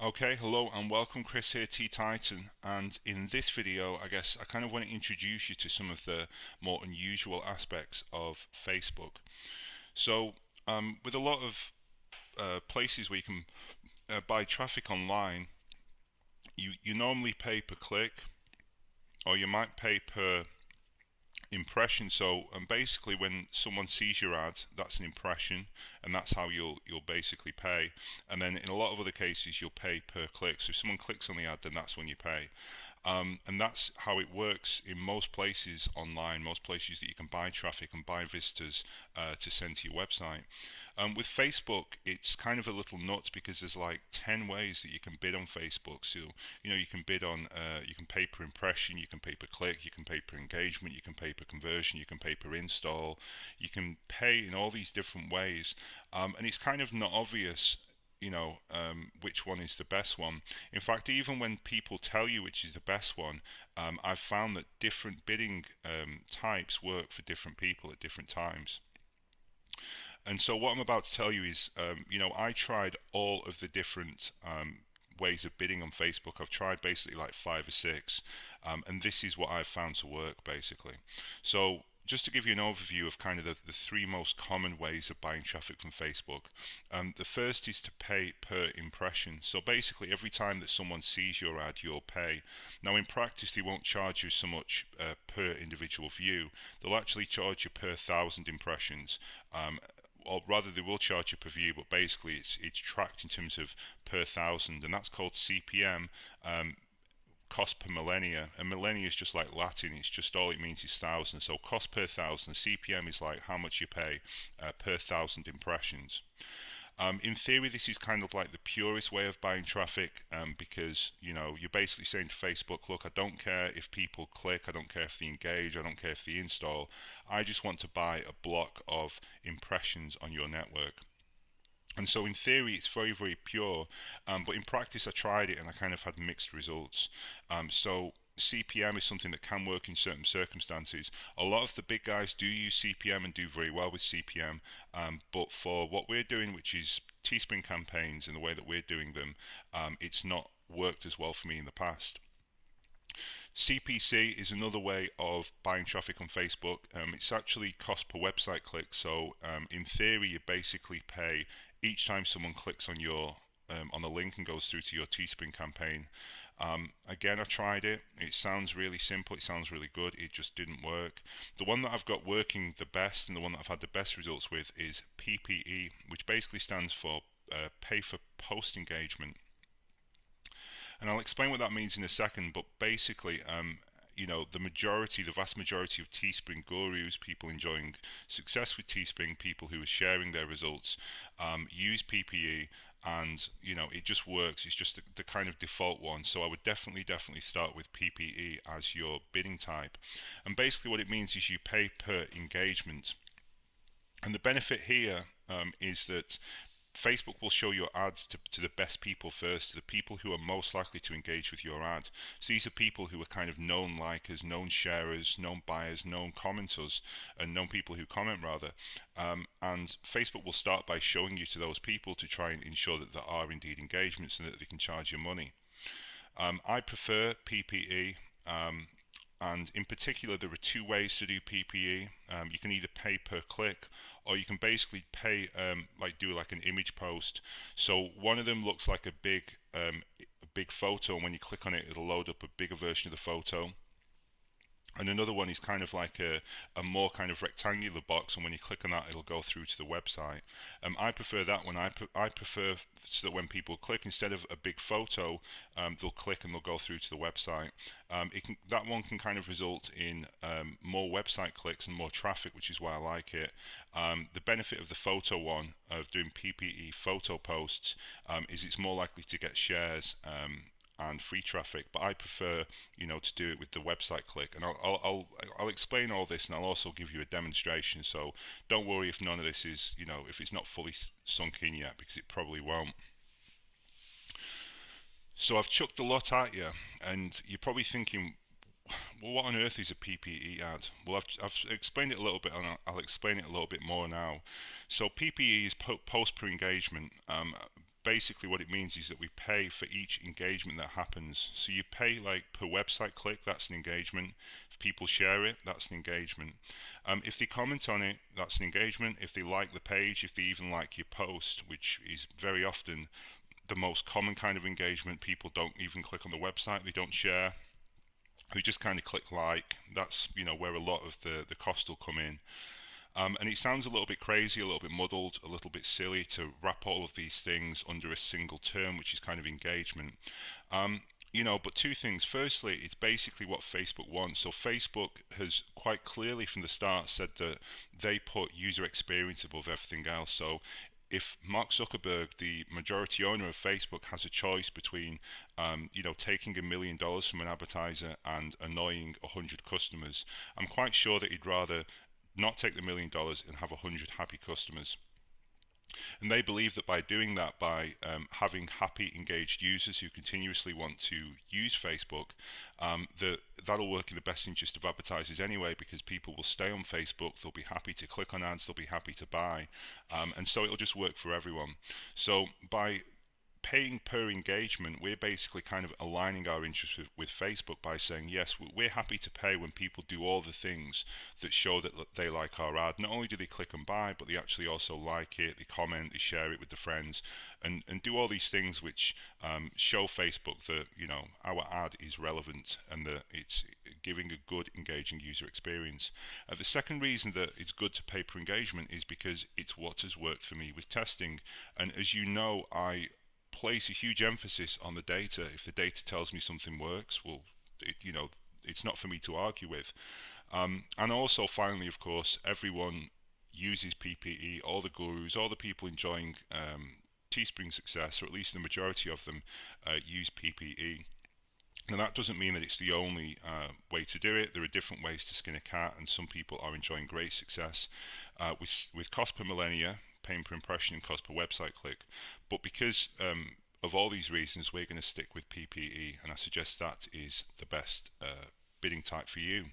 Okay, hello and welcome. Chris here, T Titan, and in this video I guess I kind of want to introduce you to some of the more unusual aspects of Facebook. So with a lot of places where you can buy traffic online, you normally pay per click, or you might pay per impression. So basically when someone sees your ad, that's an impression, and that's how you'll basically pay. And then in a lot of other cases you'll pay per click. So if someone clicks on the ad, then that's when you pay. And that's how it works in most places online, most places that you can buy traffic and buy visitors to send to your website. With Facebook, it's kind of a little nuts because there's like 10 ways that you can bid on Facebook. So, you can bid on, you can pay per impression, you can pay per click, you can pay per engagement, you can pay per conversion, you can pay per install, you can pay in all these different ways. And it's kind of not obvious which one is the best one. In fact, even when people tell you which is the best one, I've found that different bidding types work for different people at different times. And so what I'm about to tell you is, I tried all of the different ways of bidding on Facebook. I've tried basically like five or six, and this is what I've found to work basically. So just to give you an overview of kind of the three most common ways of buying traffic from Facebook. The first is to pay per impression. So basically every time that someone sees your ad, you'll pay. Now in practice they won't charge you so much per individual view. They'll actually charge you per 1,000 impressions. Or rather they will charge you per view, but basically it's tracked in terms of per thousand, and that's called CPM, cost per millennia. And millennia is just like Latin, it's just all it means is thousand. So cost per thousand, CPM is like how much you pay per 1,000 impressions. In theory, this is kind of like the purest way of buying traffic, because you're basically saying to Facebook, look, I don't care if people click, I don't care if they engage, I don't care if they install. I just want to buy a block of impressions on your network. And so in theory it's very, very pure, but in practice I tried it and I kind of had mixed results. So CPM is something that can work in certain circumstances. A lot of the big guys do use CPM and do very well with CPM, but for what we're doing, which is Teespring campaigns and the way that we're doing them, it's not worked as well for me in the past. CPC is another way of buying traffic on Facebook. It's actually cost per website click. So in theory, you basically pay each time someone clicks on your on a link and goes through to your Teespring campaign. Again, I tried it. It sounds really simple. It sounds really good. It just didn't work. The one that I've got working the best and the one that I've had the best results with is PPE, which basically stands for pay for post engagement. And I'll explain what that means in a second, but basically, the vast majority of Teespring gurus, people enjoying success with Teespring, people who are sharing their results, use PPE, and it just works. It's just the kind of default one. So I would definitely start with PPE as your bidding type. And basically what it means is you pay per engagement. And the benefit here is that Facebook will show your ads to the best people first, to the people who are most likely to engage with your ad. So these are people who are kind of known likers, known sharers, known buyers, known commenters, and known people who comment rather. And Facebook will start by showing you to those people to try and ensure that there are indeed engagements and that they can charge you money. I prefer PPE. And in particular, there are two ways to do PPE. You can either pay per click, or you can basically pay, do like an image post. So one of them looks like a big photo, and when you click on it, it'll load up a bigger version of the photo. And another one is kind of like a more kind of rectangular box, and when you click on that, it'll go through to the website. I prefer that one. I prefer so that when people click, instead of a big photo, they'll click and they'll go through to the website. That one can kind of result in more website clicks and more traffic, which is why I like it. The benefit of the photo one, of doing PPE photo posts, is it's more likely to get shares. And free traffic, but I prefer, to do it with the website click. And I'll explain all this, and I'll also give you a demonstration. So don't worry if none of this is, if it's not fully sunk in yet, because it probably won't. So I've chucked a lot at you, and you're probably thinking, well, what on earth is a PPE ad? Well, I've explained it a little bit, and I'll explain it a little bit more now. So PPE is post per engagement. basically what it means is that we pay for each engagement that happens. So you pay like per website click, that's an engagement. If people share it, that's an engagement. If they comment on it, that's an engagement. If they like the page, if they even like your post, which is very often the most common kind of engagement, people don't even click on the website, they don't share, they just kind of click like. That's where a lot of the cost will come in. And it sounds a little bit crazy, a little bit muddled, a little bit silly to wrap all of these things under a single term, which is kind of engagement. Um, but two things. Firstly, it's basically what Facebook wants. So Facebook has quite clearly from the start said that they put user experience above everything else. So if Mark Zuckerberg, the majority owner of Facebook, has a choice between, taking $1 million from an advertiser and annoying 100 customers, I'm quite sure that he'd rather not take the $1 million and have 100 happy customers. And they believe that by doing that, by having happy, engaged users who continuously want to use Facebook, that'll work in the best interest of advertisers anyway, because people will stay on Facebook, they'll be happy to click on ads, they'll be happy to buy, and so it'll just work for everyone. So by paying per engagement, we're basically kind of aligning our interests with Facebook by saying, yes, we're happy to pay when people do all the things that show that they like our ad. Not only do they click and buy, but they actually also like it, they comment, they share it with their friends, and do all these things which show Facebook that, our ad is relevant and that it's giving a good, engaging user experience. The second reason that it's good to pay per engagement is because it's what has worked for me with testing. And as you know, I place a huge emphasis on the data. If the data tells me something works, well, it's not for me to argue with. And also, finally, of course, everyone uses PPE. All the gurus, all the people enjoying Teespring success, or at least the majority of them, use PPE. Now that doesn't mean that it's the only way to do it. There are different ways to skin a cat, and some people are enjoying great success with cost per millennia, paying per impression, and cost per website click. But because of all these reasons, we're going to stick with PPE, and I suggest that is the best bidding type for you.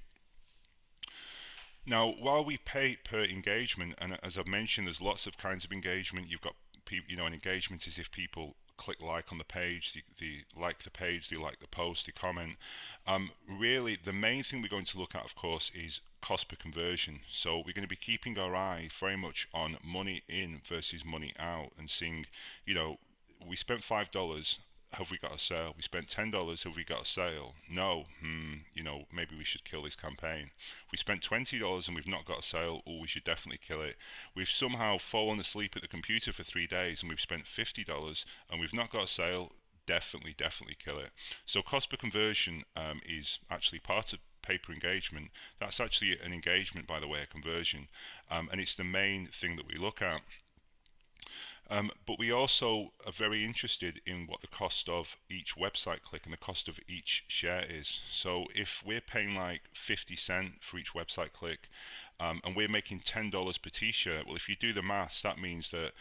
Now, while we pay per engagement, and as I've mentioned, there's lots of kinds of engagement. You've got an engagement is if people click like on the page, they like the page, they like the post, they comment. Really, the main thing we're going to look at, of course, is cost per conversion. So we're going to be keeping our eye very much on money in versus money out, and seeing, we spent $5. Have we got a sale? We spent $10. Have we got a sale? No. Maybe we should kill this campaign. We spent $20 and we've not got a sale. Oh, we should definitely kill it. We've somehow fallen asleep at the computer for 3 days and we've spent $50 and we've not got a sale. Definitely kill it. So cost per conversion is actually part of pay per engagement. That's actually an engagement, by the way, a conversion, and it's the main thing that we look at. But we also are very interested in what the cost of each website click and the cost of each share is. So if we're paying like 50 cents for each website click, and we're making $10 per t-shirt, well, if you do the maths, that means that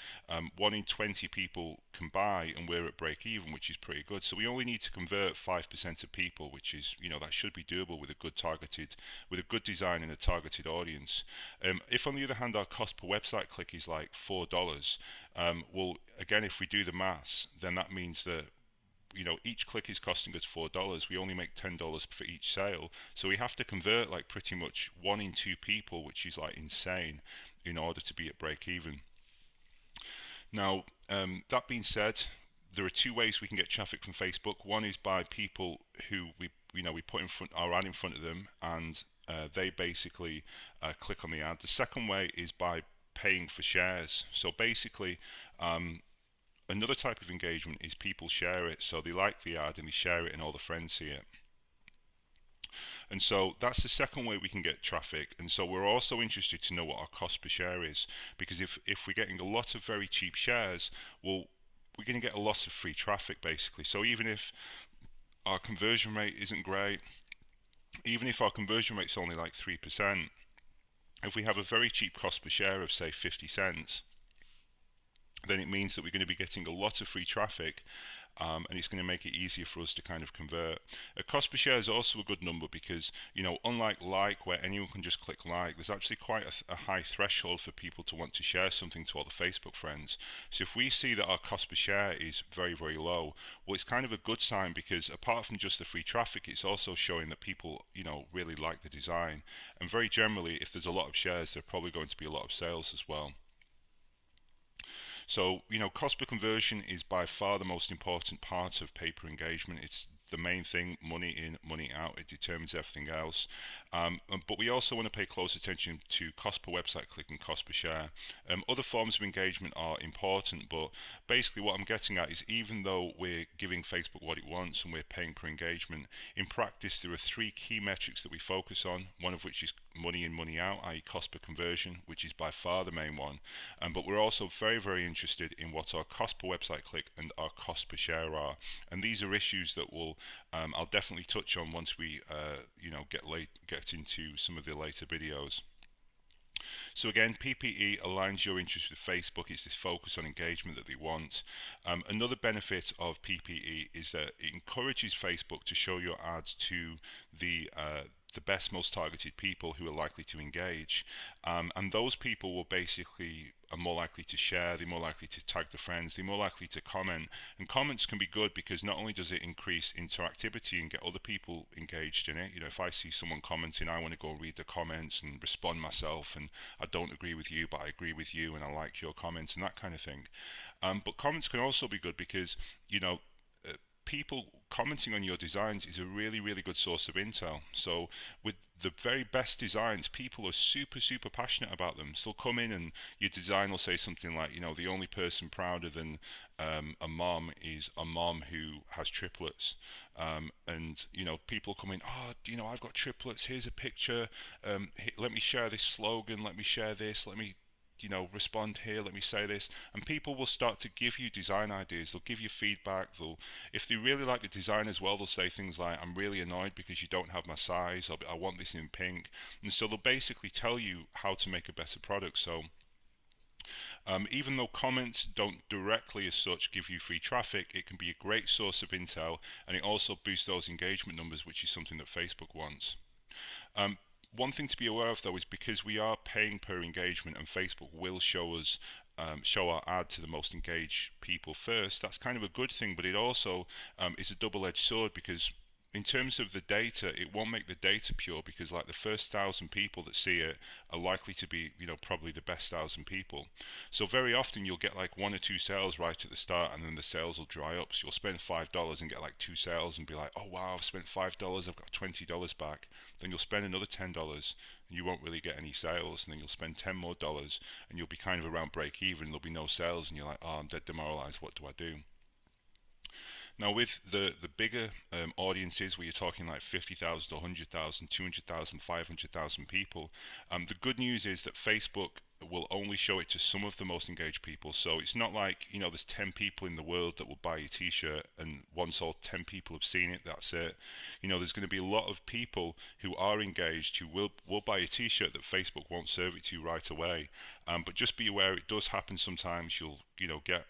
1 in 20 people can buy, and we're at break even, which is pretty good. So we only need to convert 5% of people, which is, that should be doable with a good design and a targeted audience. If on the other hand our cost per website click is like $4, well, again, if we do the maths, then that means that each click is costing us $4. We only make $10 for each sale, so we have to convert like pretty much 1 in 2 people, which is like insane, in order to be at break even. Now, that being said, there are 2 ways we can get traffic from Facebook. One is by people who we put our ad in front of them, and they basically click on the ad. The second way is by paying for shares. So basically, another type of engagement is people share it. So they like the ad and they share it and all the friends see it. And so that's the second way we can get traffic. And so we're also interested to know what our cost per share is, because if we're getting a lot of very cheap shares, well, we're going to get a lot of free traffic basically. So even if our conversion rate isn't great, even if our conversion rate's only like 3%, if we have a very cheap cost per share of say 50 cents, then it means that we're going to be getting a lot of free traffic, and it's going to make it easier for us to kind of convert. A cost per share is also a good number because, unlike like, where anyone can just click like, there's actually quite a high threshold for people to want to share something to all the Facebook friends. So if we see that our cost per share is very, very low, well, it's kind of a good sign, because apart from just the free traffic, it's also showing that people, really like the design. And very generally, if there's a lot of shares, there are probably going to be a lot of sales as well. So, cost per conversion is by far the most important part of paper engagement. It's the main thing: money in, money out. It determines everything else. But we also want to pay close attention to cost per website click and cost per share. Other forms of engagement are important, but basically what I'm getting at is, even though we're giving Facebook what it wants and we're paying per engagement, in practice there are three key metrics that we focus on, one of which is money in, money out, i.e. cost per conversion, which is by far the main one. But we're also very, very interested in what our cost per website click and our cost per share are. And these are issues that I'll definitely touch on once we get into some of the later videos. So again, PPE aligns your interest with Facebook. It's this focus on engagement that they want. Another benefit of PPE is that it encourages Facebook to show your ads to the best, most targeted people who are likely to engage, and those people will basically are more likely to share, they're more likely to tag their friends, they're more likely to comment. And comments can be good because not only does it increase interactivity and get other people engaged in it, if I see someone commenting, I want to go read the comments and respond myself, and I don't agree with you, but I agree with you and I like your comments and that kind of thing. But comments can also be good because, people commenting on your designs is a really, really good source of intel. So with the very best designs, people are super, super passionate about them. So they'll come in and your design will say something like, the only person prouder than a mom is a mom who has triplets. And people come in, oh, I've got triplets, here's a picture, let me share this slogan, let me share this, let me respond here, let me say this. And people will start to give you design ideas, they'll give you feedback, if they really like the design as well, they'll say things like, I'm really annoyed because you don't have my size, or I want this in pink. And so they'll basically tell you how to make a better product. So even though comments don't directly as such give you free traffic, it can be a great source of intel, and it also boosts those engagement numbers, which is something that Facebook wants. Um, One thing to be aware of though is, because we are paying per engagement and Facebook will show our ad to the most engaged people first, that's kind of a good thing, but it also is a double-edged sword, because in terms of the data, it won't make the data pure, because like the first 1,000 people that see it are likely to be, probably the best 1,000 people. So very often you'll get like one or two sales right at the start, and then the sales will dry up. So you'll spend $5 and get like two sales and be like, oh wow, I've spent $5, I've got $20 back. Then you'll spend another $10 and you won't really get any sales, and then you'll spend $10 more and you'll be kind of around break even, there'll be no sales, and you're like, oh, I'm dead demoralized, what do I do? Now with the bigger audiences, where you're talking like 50,000, 100,000, 200,000, 500,000 people, the good news is that Facebook will only show it to some of the most engaged people. So it's not like, there's 10 people in the world that will buy a t-shirt, and once all 10 people have seen it, that's it. There's going to be a lot of people who are engaged who will buy a t-shirt that Facebook won't serve it to right away. But just be aware, it does happen sometimes. You'll get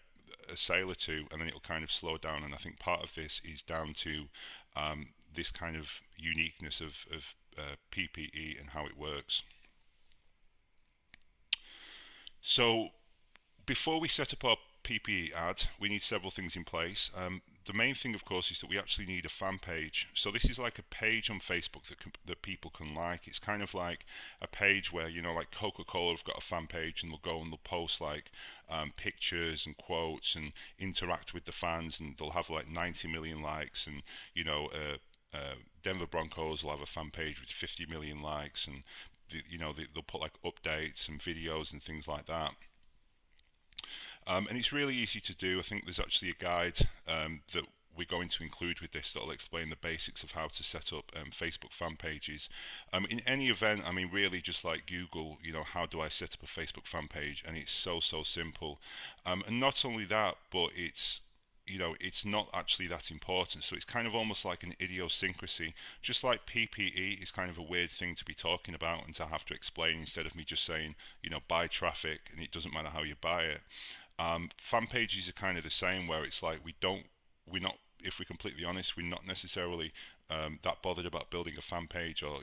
a sale or two, and then it'll kind of slow down. And I think part of this is down to this kind of uniqueness of PPE and how it works. So before we set up our PPE ad, we need several things in place. The main thing, of course, is that we actually need a fan page. So this is like a page on Facebook that people can like. It's kind of like a page where, like Coca-Cola have got a fan page, and they'll go and they'll post like pictures and quotes and interact with the fans, and they'll have like 90 million likes. And Denver Broncos will have a fan page with 50 million likes, and they'll put like updates and videos and things like that. And it's really easy to do. I think there's actually a guide that we're going to include with this that will explain the basics of how to set up Facebook fan pages. In any event, I mean, really just like Google, how do I set up a Facebook fan page? And it's so simple. And not only that, but it's not actually that important. So it's kind of almost like an idiosyncrasy. Just like PPE is kind of a weird thing to be talking about and to have to explain, instead of me just saying, buy traffic and it doesn't matter how you buy it. Fan pages are kind of the same, where it's like we don't we're not, if we're completely honest, we're not necessarily that bothered about building a fan page or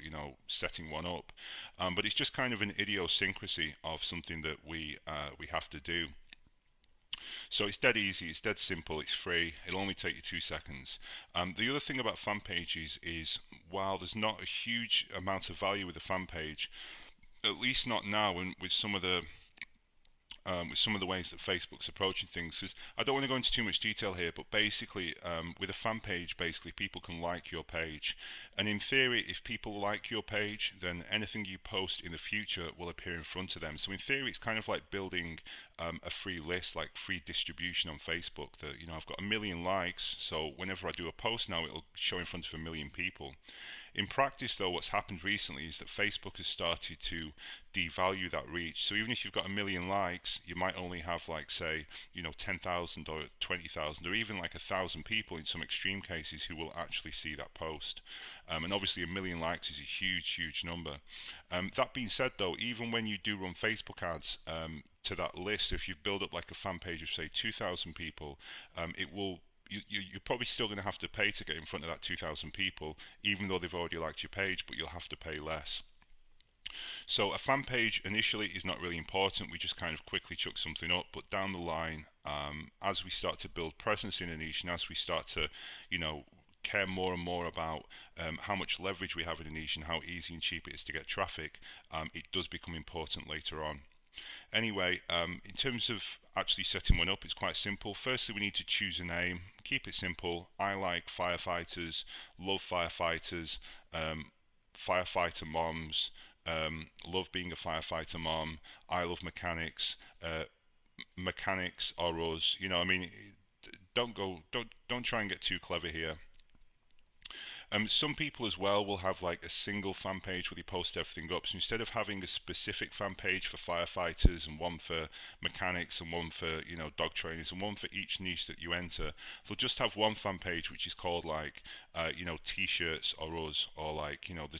setting one up. But it's just kind of an idiosyncrasy of something that we have to do. So it's dead easy, it's dead simple, it's free, it'll only take you 2 seconds. The other thing about fan pages is, while there's not a huge amount of value with a fan page, at least not now, and with some of the ways that Facebook's approaching things. 'Cause I don't want to go into too much detail here, but basically, with a fan page, basically people can like your page, and in theory, if people like your page, then anything you post in the future will appear in front of them. So in theory, it's kind of like building a free list, like free distribution on Facebook. That I've got 1 million likes, so whenever I do a post now, it'll show in front of 1 million people. In practice, though, what's happened recently is that Facebook has started to devalue that reach. So even if you've got 1 million likes, you might only have, like, say, 10,000 or 20,000 or even like 1,000 people in some extreme cases who will actually see that post. And obviously, 1 million likes is a huge, huge number. That being said, though, even when you do run Facebook ads to that list, if you build up like a fan page of, say, 2,000 people, it will you're probably still going to have to pay to get in front of that 2,000 people, even though they've already liked your page, but you'll have to pay less. So a fan page initially is not really important. We just kind of quickly chuck something up, but down the line, as we start to build presence in a niche, and as we start to, care more and more about how much leverage we have in a niche and how easy and cheap it is to get traffic, it does become important later on. Anyway, in terms of actually setting one up, it's quite simple. Firstly, we need to choose a name. Keep it simple. I like firefighters, love firefighters, firefighter moms, love being a firefighter mom. I love mechanics. Mechanics are us. I mean, don't try and get too clever here. Some people as well will have like a single fan page where they post everything up. So instead of having a specific fan page for firefighters and one for mechanics and one for dog trainers and one for each niche that you enter, they'll just have one fan page which is called like t-shirts or us, or like the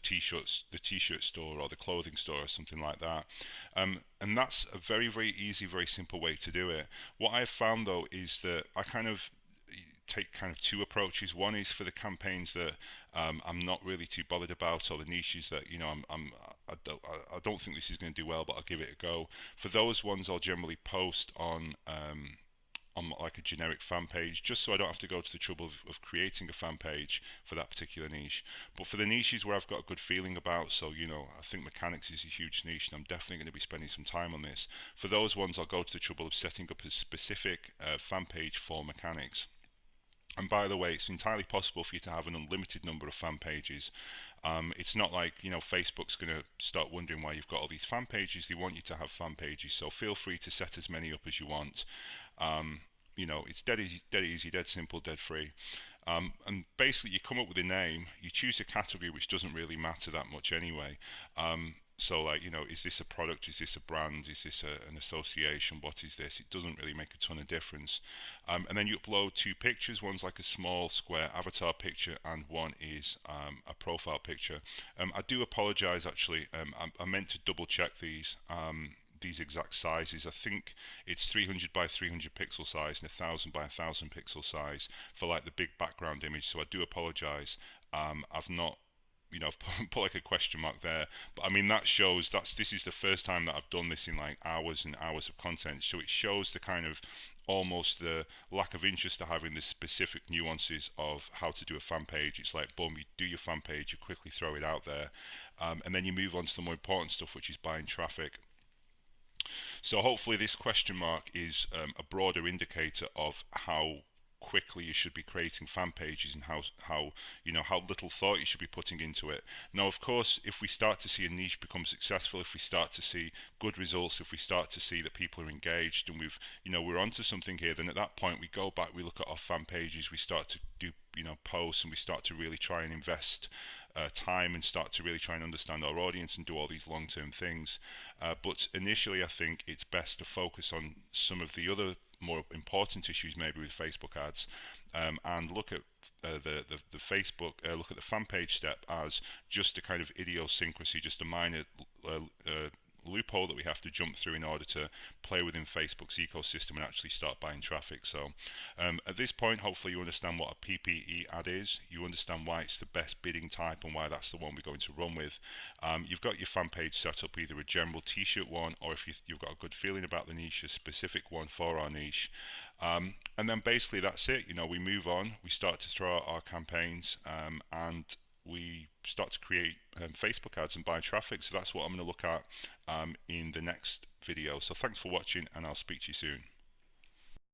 t-shirt store or the clothing store or something like that. And that's a very, very easy, very simple way to do it. What I've found though is that I kind of take kind of two approaches. One is for the campaigns that I'm not really too bothered about, or the niches that I don't think this is going to do well, but I'll give it a go. For those ones, I'll generally post on like a generic fan page, just so I don't have to go to the trouble of creating a fan page for that particular niche. But for the niches where I've got a good feeling about, so I think mechanics is a huge niche and I'm definitely going to be spending some time on this. For those ones, I'll go to the trouble of setting up a specific fan page for mechanics. And by the way, it's entirely possible for you to have an unlimited number of fan pages. It's not like Facebook's going to start wondering why you've got all these fan pages. They want you to have fan pages, so feel free to set as many up as you want. It's dead easy, dead simple, dead free. And basically, you come up with a name, you choose a category which doesn't really matter that much anyway. So like, is this a product? Is this a brand? Is this an association? What is this? It doesn't really make a ton of difference. And then you upload two pictures. One's like a small square avatar picture and one is a profile picture. I do apologize actually. I meant to double check these exact sizes. I think it's 300 by 300 pixel size and 1000 by 1000 pixel size for like the big background image. So I do apologize. I've not I've put like a question mark there, but I mean that shows this is the first time that I've done this in like hours and hours of content, so it shows the kind of almost the lack of interest to having the specific nuances of how to do a fan page. It's like, boom, you do your fan page, you quickly throw it out there, and then you move on to the more important stuff, which is buying traffic. So hopefully this question mark is a broader indicator of how quickly you should be creating fan pages and how little thought you should be putting into it. Now, of course, if we start to see a niche become successful, if we start to see good results, if we start to see that people are engaged and we're onto something here, then at that point we go back, we look at our fan pages, we start to do posts, and we start to really try and invest time and start to really try and understand our audience and do all these long-term things. But initially, I think it's best to focus on some of the other more important issues maybe with Facebook ads, and look at the Facebook, look at the fan page step as just a kind of idiosyncrasy, just a minor loophole that we have to jump through in order to play within Facebook's ecosystem and actually start buying traffic. So at this point, hopefully you understand what a PPE ad is, you understand why it's the best bidding type and why that's the one we're going to run with. You've got your fan page set up, either a general t-shirt one, or if you've got a good feeling about the niche, a specific one for our niche. And then basically that's it. You know, we move on, we start to throw out our campaigns, and we start to create Facebook ads and buy traffic. So that's what I'm going to look at in the next video. So thanks for watching, and I'll speak to you soon.